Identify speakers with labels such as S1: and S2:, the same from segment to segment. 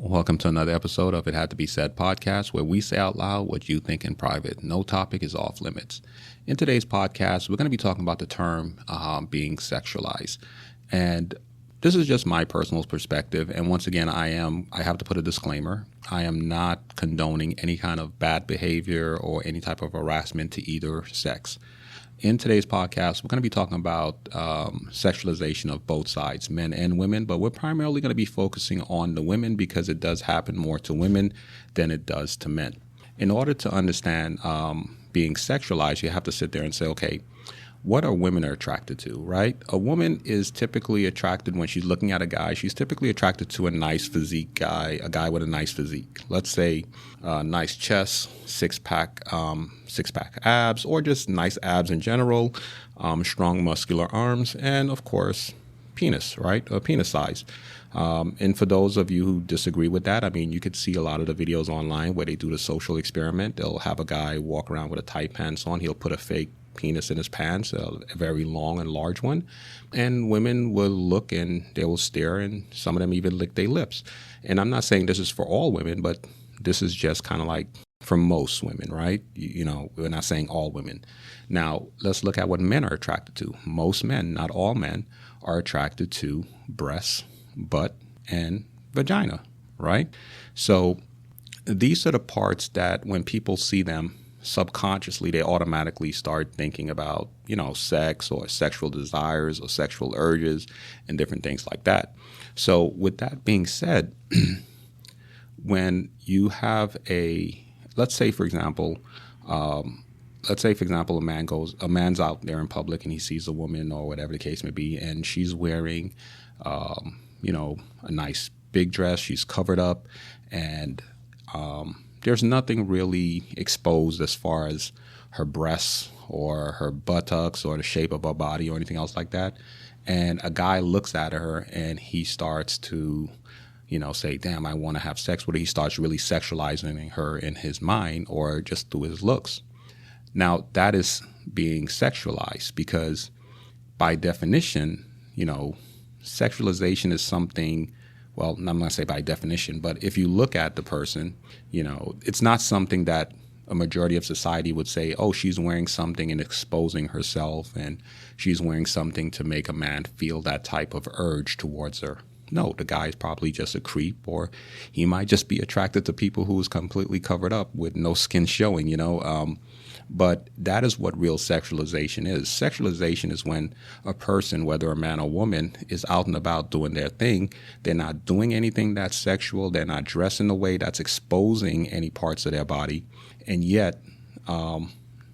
S1: Welcome to another episode of It Had to Be Said podcast, where we say out loud what you think in private. No topic is off limits. In today's podcast, we're going to be talking about the term being sexualized. And this is just my personal perspective. And once again, I have to put a disclaimer. I am not condoning any kind of bad behavior or any type of harassment to either sex. In today's podcast, we're going to be talking about sexualization of both sides, men and women, but we're primarily going to be focusing on the women because it does happen more to women than it does to men. In order to understand being sexualized, you have to sit there and say, okay, what are women attracted to, right? A woman is typically attracted when she's looking at a guy. She's typically attracted to a nice physique guy, a guy with a nice physique. Let's say nice chest, six-pack abs, or just nice abs in general, strong muscular arms, and of course, penis, right? A penis size. And for those of you who disagree with that, I mean, you could see a lot of the videos online where they do the social experiment. They'll have a guy walk around with a tight pants on. He'll put a fake penis in his pants, a very long and large one, and women will look and they will stare, and some of them even lick their lips. And I'm not saying this is for all women, but this is just kind of like for most women, right? You know, we're not saying all women. Now, let's look at what men are attracted to. Most men, not all men, are attracted to breasts, butt, and vagina, right? So these are the parts that when people see them, subconsciously, they automatically start thinking about, sex or sexual desires or sexual urges and different things like that. So with that being said, when you have let's say, for example, a man's out there in public and he sees a woman or whatever the case may be, and she's wearing, a nice big dress, she's covered up, and, there's nothing really exposed as far as her breasts or her buttocks or the shape of her body or anything else like that. And a guy looks at her and he starts to, say, damn, I want to have sex with her. He starts really sexualizing her in his mind or just through his looks. Now, that is being sexualized because by definition, sexualization is something. Well, I'm not going to say by definition, but if you look at the person, it's not something that a majority of society would say, oh, she's wearing something and exposing herself, and she's wearing something to make a man feel that type of urge towards her. No, the guy's probably just a creep, or he might just be attracted to people who's completely covered up with no skin showing, But that is what real sexualization is. Sexualization is when a person, whether a man or woman, is out and about doing their thing. They're not doing anything that's sexual. They're not dressed in a way that's exposing any parts of their body. And yet,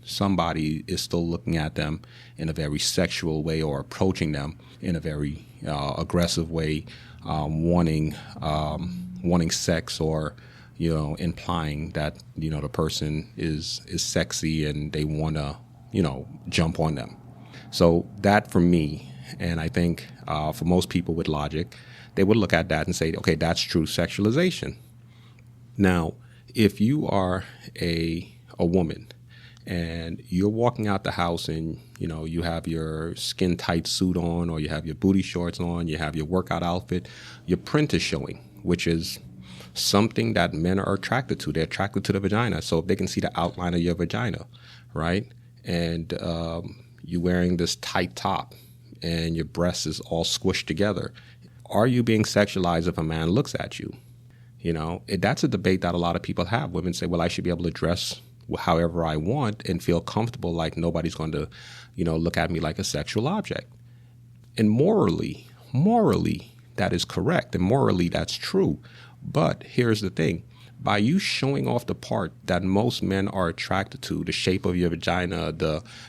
S1: somebody is still looking at them in a very sexual way or approaching them in a very aggressive way, wanting sex or implying that, the person is sexy and they want to, jump on them. So that for me, and I think for most people with logic, they would look at that and say, okay, that's true sexualization. Now, if you are a woman and you're walking out the house and, you have your skin tight suit on, or you have your booty shorts on, you have your workout outfit, your print is showing, which is something that men are attracted to. They're attracted to the vagina. So if they can see the outline of your vagina, right? And you're wearing this tight top and your breast is all squished together. Are you being sexualized if a man looks at you? That's a debate that a lot of people have. Women say, well, I should be able to dress however I want and feel comfortable, like nobody's going to, look at me like a sexual object. And morally, that is correct. And morally, that's true. But here's the thing. By you showing off the part that most men are attracted to, the shape of your vagina,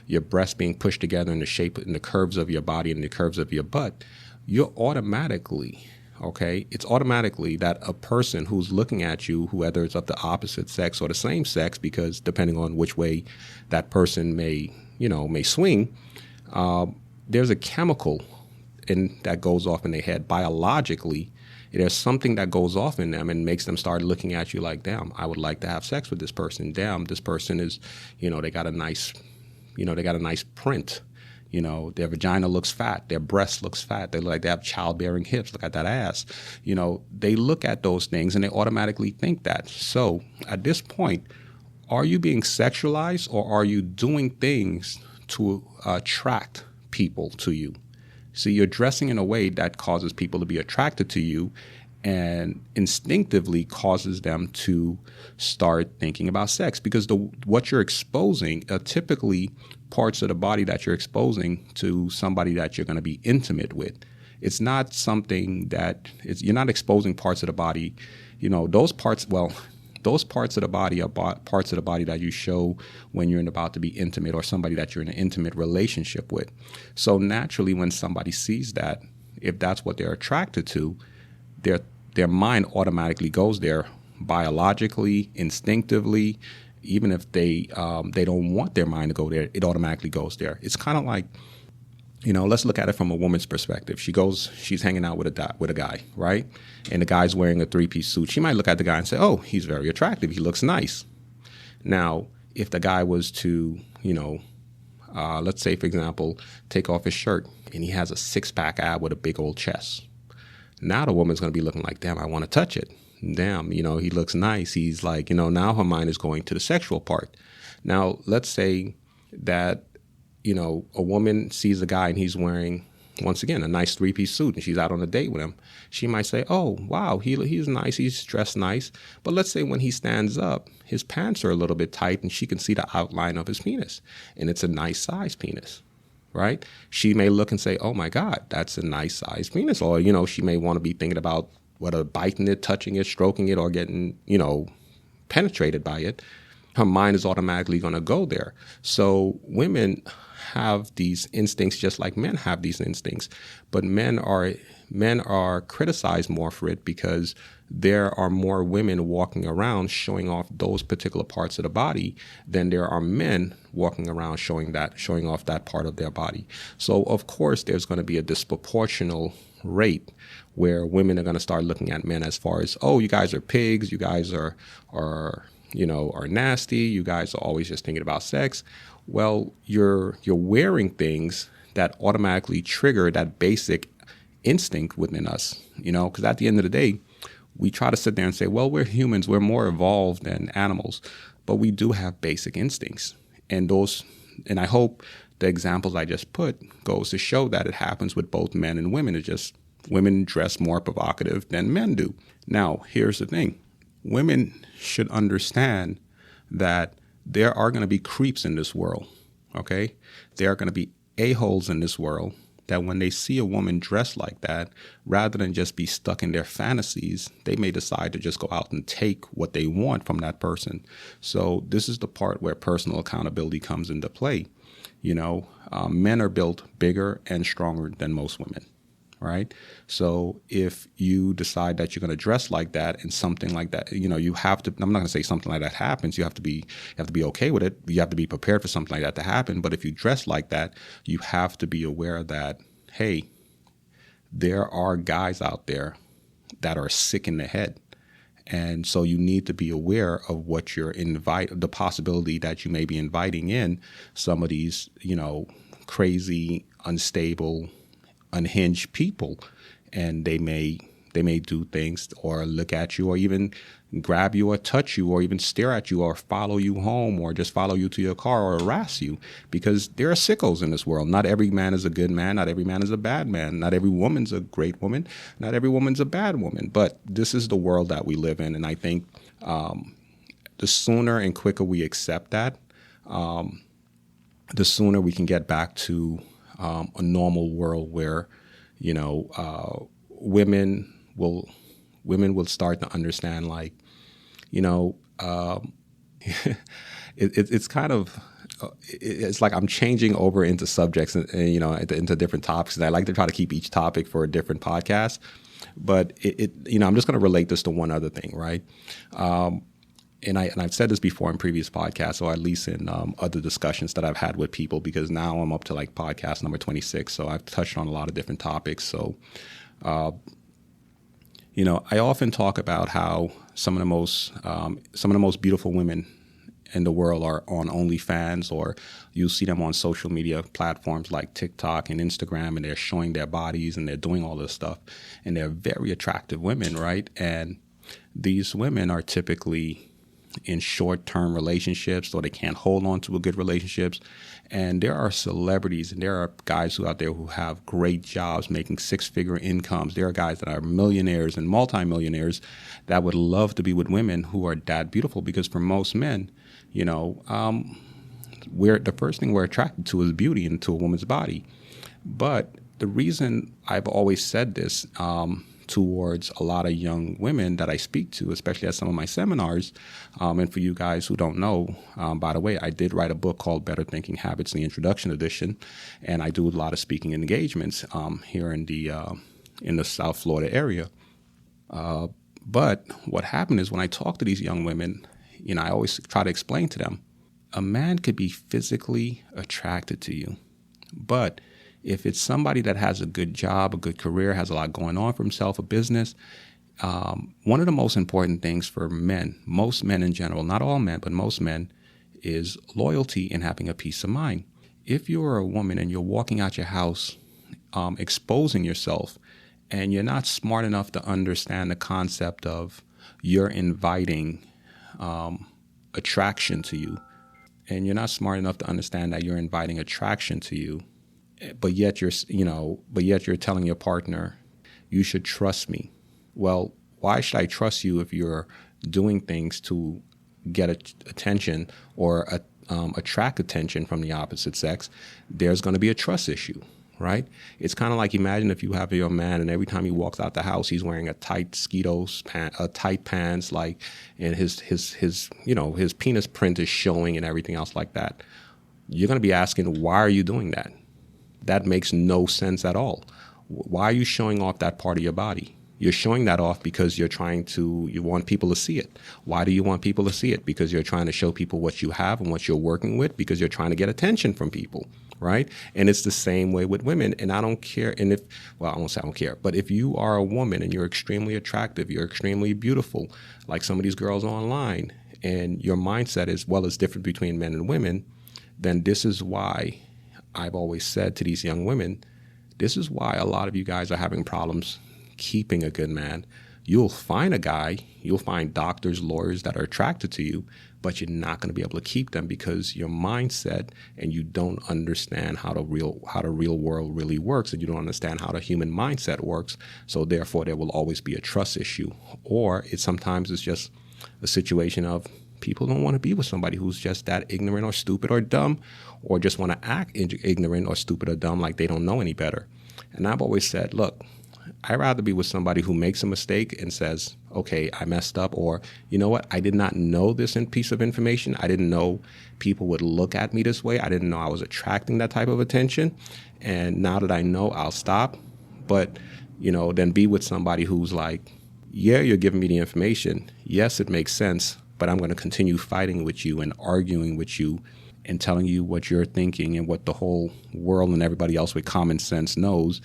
S1: your breasts being pushed together in the shape and the curves of your body and the curves of your butt, you're automatically, it's automatically that a person who's looking at you, whether it's of the opposite sex or the same sex, because depending on which way that person may swing, there's a chemical that goes off in their head biologically. There's something that goes off in them and makes them start looking at you like, damn, I would like to have sex with this person. Damn, this person is, they got a nice print. Their vagina looks fat, their breast looks fat, they look like they have childbearing hips, look at that ass. They look at those things and they automatically think that. So at this point, are you being sexualized, or are you doing things to attract people to you? So you're dressing in a way that causes people to be attracted to you and instinctively causes them to start thinking about sex, because what you're exposing are typically parts of the body that you're exposing to somebody that you're going to be intimate with. It's not something you're not exposing parts of the body, those parts of the body are parts of the body that you show when you're about to be intimate, or somebody that you're in an intimate relationship with. So naturally, when somebody sees that, if that's what they're attracted to, their mind automatically goes there, biologically, instinctively. Even if they don't want their mind to go there, it automatically goes there. It's kind of like, let's look at it from a woman's perspective. She's hanging out with a guy, right? And the guy's wearing a 3-piece suit. She might look at the guy and say, "Oh, he's very attractive. He looks nice." Now, if the guy was to, let's say, for example, take off his shirt and he has a 6-pack ab with a big old chest. Now the woman's going to be looking like, "Damn, I want to touch it. Damn, he looks nice." He's like, now her mind is going to the sexual part. Now, let's say that, a woman sees a guy and he's wearing, once again, a nice 3-piece suit, and she's out on a date with him. She might say, "Oh, wow, he's nice. He's dressed nice." But let's say when he stands up, his pants are a little bit tight and she can see the outline of his penis, and it's a nice size penis. Right? She may look and say, "Oh my God, that's a nice size penis." Or, she may want to be thinking about whether biting it, touching it, stroking it, or getting, penetrated by it. Her mind is automatically going to go there. So women have these instincts just like men have these instincts, but men are criticized more for it because there are more women walking around showing off those particular parts of the body than there are men walking around showing off that part of their body. So of course there's going to be a disproportional rate where women are going to start looking at men as far as, "Oh, you guys are pigs, you guys are nasty, you guys are always just thinking about sex." Well, you're wearing things that automatically trigger that basic instinct within us, because at the end of the day, we try to sit there and say, well, we're humans, we're more evolved than animals, but we do have basic instincts. And I hope the examples I just put goes to show that it happens with both men and women. It's just women dress more provocative than men do. Now, here's the thing. Women should understand that there are going to be creeps in this world, okay? There are going to be a-holes in this world that when they see a woman dressed like that, rather than just be stuck in their fantasies, they may decide to just go out and take what they want from that person. So this is the part where personal accountability comes into play. Men are built bigger and stronger than most women, right? So if you decide that you're going to dress like that and something like that, you have to, I'm not going to say something like that happens. You have to be okay with it. You have to be prepared for something like that to happen. But if you dress like that, you have to be aware that, hey, there are guys out there that are sick in the head. And so you need to be aware of what you're the possibility that you may be inviting in some of these, crazy, unstable, unhinged people, and they may do things or look at you or even grab you or touch you or even stare at you or follow you home or just follow you to your car or harass you, because there are sickos in this world. Not every man is a good man. Not every man is a bad man. Not every woman's a great woman. Not every woman's a bad woman. But this is the world that we live in, and I think the sooner and quicker we accept that, the sooner we can get back to a normal world where, women will start to understand, like, it's kind of, it's like I'm changing over into subjects and into different topics. And I like to try to keep each topic for a different podcast, but I'm just going to relate this to one other thing, right? And I've said this before in previous podcasts, or at least in other discussions that I've had with people, because now I'm up to like podcast number 26. So I've touched on a lot of different topics. So, I often talk about how some of the most beautiful women in the world are on OnlyFans, or you see them on social media platforms like TikTok and Instagram, and they're showing their bodies and they're doing all this stuff. And they're very attractive women, right? And these women are typically in short-term relationships, so they can't hold on to a good relationships. And there are celebrities and there are guys out there who have great jobs making six-figure incomes. There are guys that are millionaires and multimillionaires that would love to be with women who are that beautiful, because for most men, the first thing we're attracted to is beauty into a woman's body. But the reason I've always said this towards a lot of young women that I speak to, especially at some of my seminars. And for you guys who don't know, by the way, I did write a book called Better Thinking Habits in the Introduction Edition, and I do a lot of speaking engagements here in the South Florida area. But what happened is when I talk to these young women, I always try to explain to them, a man could be physically attracted to you, but if it's somebody that has a good job, a good career, has a lot going on for himself, a business, one of the most important things for men, most men in general, not all men, but most men, is loyalty and having a peace of mind. If you're a woman and you're walking out your house exposing yourself, and you're not smart enough to understand the concept of you're inviting attraction to you, and you're not smart enough to understand that you're inviting attraction to you, but yet you're telling your partner, you should trust me. Well, why should I trust you if you're doing things to get attention or attract attention from the opposite sex? There's going to be a trust issue, right? It's kind of like, imagine if you have your man and every time he walks out the house, he's wearing a tight tight pants, and his penis print is showing and everything else like that. You're going to be asking, why are you doing that? That makes no sense at all. Why are you showing off that part of your body? You're showing that off because you want people to see it. Why do you want people to see it? Because you're trying to show people what you have and what you're working with, because you're trying to get attention from people, right? And it's the same way with women. And I don't care. And I won't say I don't care, but if you are a woman and you're extremely attractive, you're extremely beautiful, like some of these girls online, and your mindset is different between men and women, then this is why I've always said to these young women, this is why a lot of you guys are having problems keeping a good man. You'll find doctors, lawyers that are attracted to you, but you're not going to be able to keep them because your mindset, and you don't understand how the real world really works, and you don't understand how the human mindset works. So therefore, there will always be a trust issue, or sometimes it's just a situation of people don't want to be with somebody who's just that ignorant or stupid or dumb, or just want to act ignorant or stupid or dumb like they don't know any better. And I've always said, look, I'd rather be with somebody who makes a mistake and says, okay, I messed up, or you know what, I did not know this piece of information. I didn't know people would look at me this way. I didn't know I was attracting that type of attention. And now that I know, I'll stop. But, then be with somebody who's like, yeah, you're giving me the information. Yes, it makes sense, but I'm going to continue fighting with you and arguing with you and telling you what you're thinking and what the whole world and everybody else with common sense knows.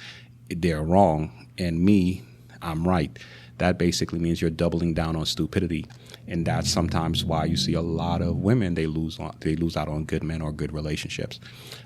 S1: They're wrong, and me, I'm right. That basically means you're doubling down on stupidity. And that's sometimes why you see a lot of women, they lose out on good men or good relationships.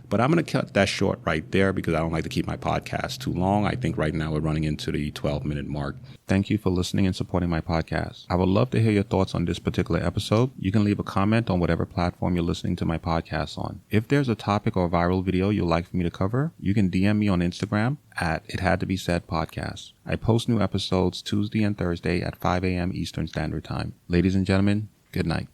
S1: But I'm going to cut that short right there because I don't like to keep my podcast too long. I think right now we're running into the 12-minute mark. Thank you for listening and supporting my podcast. I would love to hear your thoughts on this particular episode. You can leave a comment on whatever platform you're listening to my podcast on. If there's a topic or viral video you'd like for me to cover, you can DM me on Instagram at It Had to Be Said Podcast. I post new episodes Tuesday and Thursday at 5 a.m. Eastern Standard Time. Ladies and gentlemen, good night.